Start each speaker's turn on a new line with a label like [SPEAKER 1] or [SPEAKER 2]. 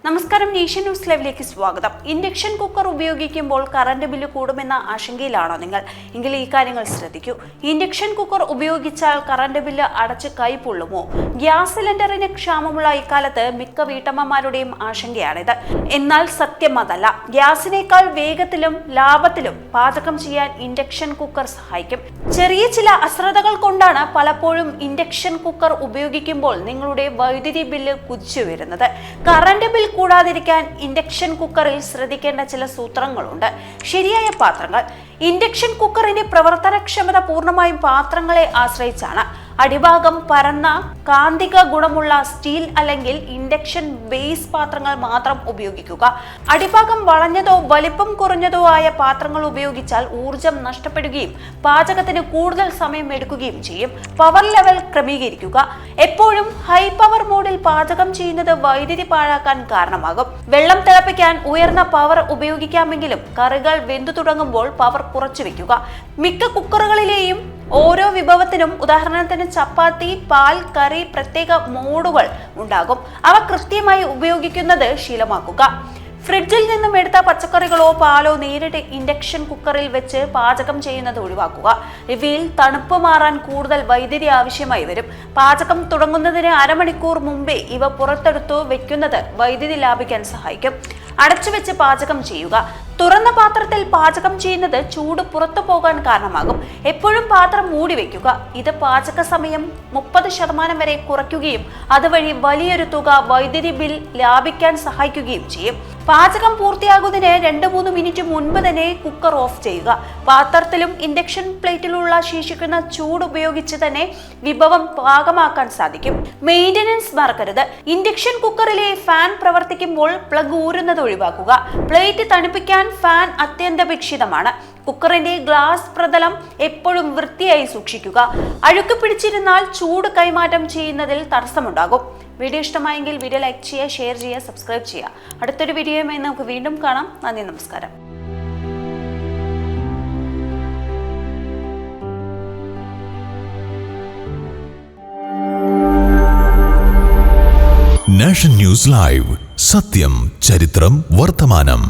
[SPEAKER 1] നമസ്കാരം, nation news ലൈവിലേക്ക് സ്വാഗതം. ഇൻഡക്ഷൻ കുക്കർ ഉപയോഗിക്കുമ്പോൾ കറണ്ട് ബില്ല് കൂടുമെന്ന ആശങ്കയിലാണോ നിങ്ങൾ? എങ്കിൽ ഈ കാര്യങ്ങൾ ശ്രദ്ധിക്കൂ. ഇൻഡക്ഷൻ കുക്കർ ഉപയോഗിച്ചാൽ കറണ്ട് ബില്ല് അടച്ച് കൈപ്പൊള്ളുമോ? ഗ്യാസ് സിലിണ്ടറിന് ക്ഷാമമുള്ള ഇക്കാലത്ത് മിക്ക വീട്ടമ്മമാരുടെയും ആശങ്കയാണിത്. എന്നാൽ സത്യം അതല്ല. ഗ്യാസിനേക്കാൾ വേഗത്തിലും ലാഭത്തിലും പാചകം ചെയ്യാൻ ഇൻഡക്ഷൻ കുക്കർ സഹായിക്കും. ചെറിയ ചില അശ്രദ്ധകൾ കൊണ്ടാണ് പലപ്പോഴും ഇൻഡക്ഷൻ കുക്കർ ഉപയോഗിക്കുമ്പോൾ നിങ്ങളുടെ വൈദ്യുതി ബില്ല് കുതിച്ചു വരുന്നത്. കറണ്ട് ബിൽ കൂടാതിരിക്കാൻ ഇൻഡക്ഷൻ കുക്കറിൽ ശ്രദ്ധിക്കേണ്ട ചില സൂത്രങ്ങളുണ്ട്. ശരിയായ പാത്രങ്ങൾ. ഇൻഡക്ഷൻ കുക്കറിന്റെ പ്രവർത്തനക്ഷമത പൂർണ്ണമായും പാത്രങ്ങളെ ആശ്രയിച്ചാണ്. അടിഭാഗം പരന്ന കാന്തിക ഗുണമുള്ള സ്റ്റീൽ അല്ലെങ്കിൽ ഇൻഡക്ഷൻ ബേസ് പാത്രങ്ങൾ മാത്രം ഉപയോഗിക്കുക. അടിഭാഗം വളഞ്ഞതോ വലിപ്പം കുറഞ്ഞതോ ആയ പാത്രങ്ങൾ ഉപയോഗിച്ചാൽ ഊർജം നഷ്ടപ്പെടുകയും പാചകത്തിന് കൂടുതൽ സമയം എടുക്കുകയും ചെയ്യും. പവർ ലെവൽ ക്രമീകരിക്കുക. എപ്പോഴും ഹൈ പവർ മോഡിൽ പാചകം ചെയ്യുന്നത് വൈദ്യുതി പാഴാക്കാൻ കാരണമാകും. വെള്ളം തിളപ്പിക്കാൻ ഉയർന്ന പവർ ഉപയോഗിക്കാമെങ്കിലും കറികൾ വെന്തു തുടങ്ങുമ്പോൾ പവർ കുറച്ചു വെക്കുക. മിക്ക കുക്കറുകളിലെയും ഓരോ വിഭവത്തിനും, ഉദാഹരണത്തിന് ചപ്പാത്തി, പാൽ, കറി, പ്രത്യേക മോഡുകൾ ഉണ്ടാകും. അവ കൃത്യമായി ഉപയോഗിക്കുന്നത് ശീലമാക്കുക. ഫ്രിഡ്ജിൽ നിന്നും എടുത്ത പച്ചക്കറികളോ പാലോ നേരിട്ട് ഇൻഡക്ഷൻ കുക്കറിൽ വെച്ച് പാചകം ചെയ്യുന്നത് ഒഴിവാക്കുക. ഇവയിൽ തണുപ്പ് മാറാൻ കൂടുതൽ വൈദ്യുതി ആവശ്യമായി വരും. പാചകം തുടങ്ങുന്നതിന് അരമണിക്കൂർ മുമ്പേ ഇവ പുറത്തെടുത്തു വെക്കുന്നത് വൈദ്യുതി ലാഭിക്കാൻ സഹായിക്കും. അടച്ചുവെച്ച് പാചകം ചെയ്യുക. തുറന്ന പാത്രത്തിൽ പാചകം ചെയ്യുന്നത് ചൂട് പുറത്തു പോകാൻ കാരണമാകും. എപ്പോഴും പാത്രം മൂടി വെക്കുക. ഇത് പാചക സമയം 30% വരെ കുറയ്ക്കുകയും അതുവഴി വലിയൊരു തുക വൈദ്യുതി ബിൽ ലാഭിക്കാൻ സഹായിക്കുകയും ചെയ്യും. പാചകം പൂർത്തിയാകുന്നതിന് 2-3 മിനിറ്റ് മുൻപ് തന്നെ കുക്കർ ഓഫ് ചെയ്യുക. പാത്രത്തിലും ഇൻഡക്ഷൻ പ്ലേറ്റിലുള്ള ശേഷിക്കുന്ന ചൂട് ഉപയോഗിച്ച് തന്നെ വിഭവം പാകമാക്കാൻ സാധിക്കും. മെയിൻ്റനൻസ് മറക്കരുത്. ഇൻഡക്ഷൻ കുക്കറിലെ ഫാൻ പ്രവർത്തിക്കുമ്പോൾ പ്ലഗ് ഊരുന്നത് ഒഴിവാക്കുക. പ്ലേറ്റ് തണുപ്പിക്കാൻ ഫാൻ അത്യന്താപേക്ഷിതമാണ്. കുക്കറിന്റെ ഗ്ലാസ് പ്രതലം എപ്പോഴും വൃത്തിയായി സൂക്ഷിക്കുക. അഴുക്ക് പിടിച്ചിരുന്നാൽ ചൂട് കൈമാറ്റം ചെയ്യുന്നതിൽ തടസ്സമുണ്ടാകും. വീഡിയോ ഇഷ്ടമായെങ്കിൽ വീഡിയോ ലൈക്ക് ചെയ്യുക, ഷെയർ ചെയ്യുക, സബ്സ്ക്രൈബ് ചെയ്യുക. അടുത്തൊരു വീഡിയോയുമായി നമുക്ക് വീണ്ടും കാണാം. നന്ദി, നമസ്കാരം.
[SPEAKER 2] നാഷൻ ന്യൂസ് ലൈവ്, സത്യം, ചരിത്രം, വർത്തമാനം.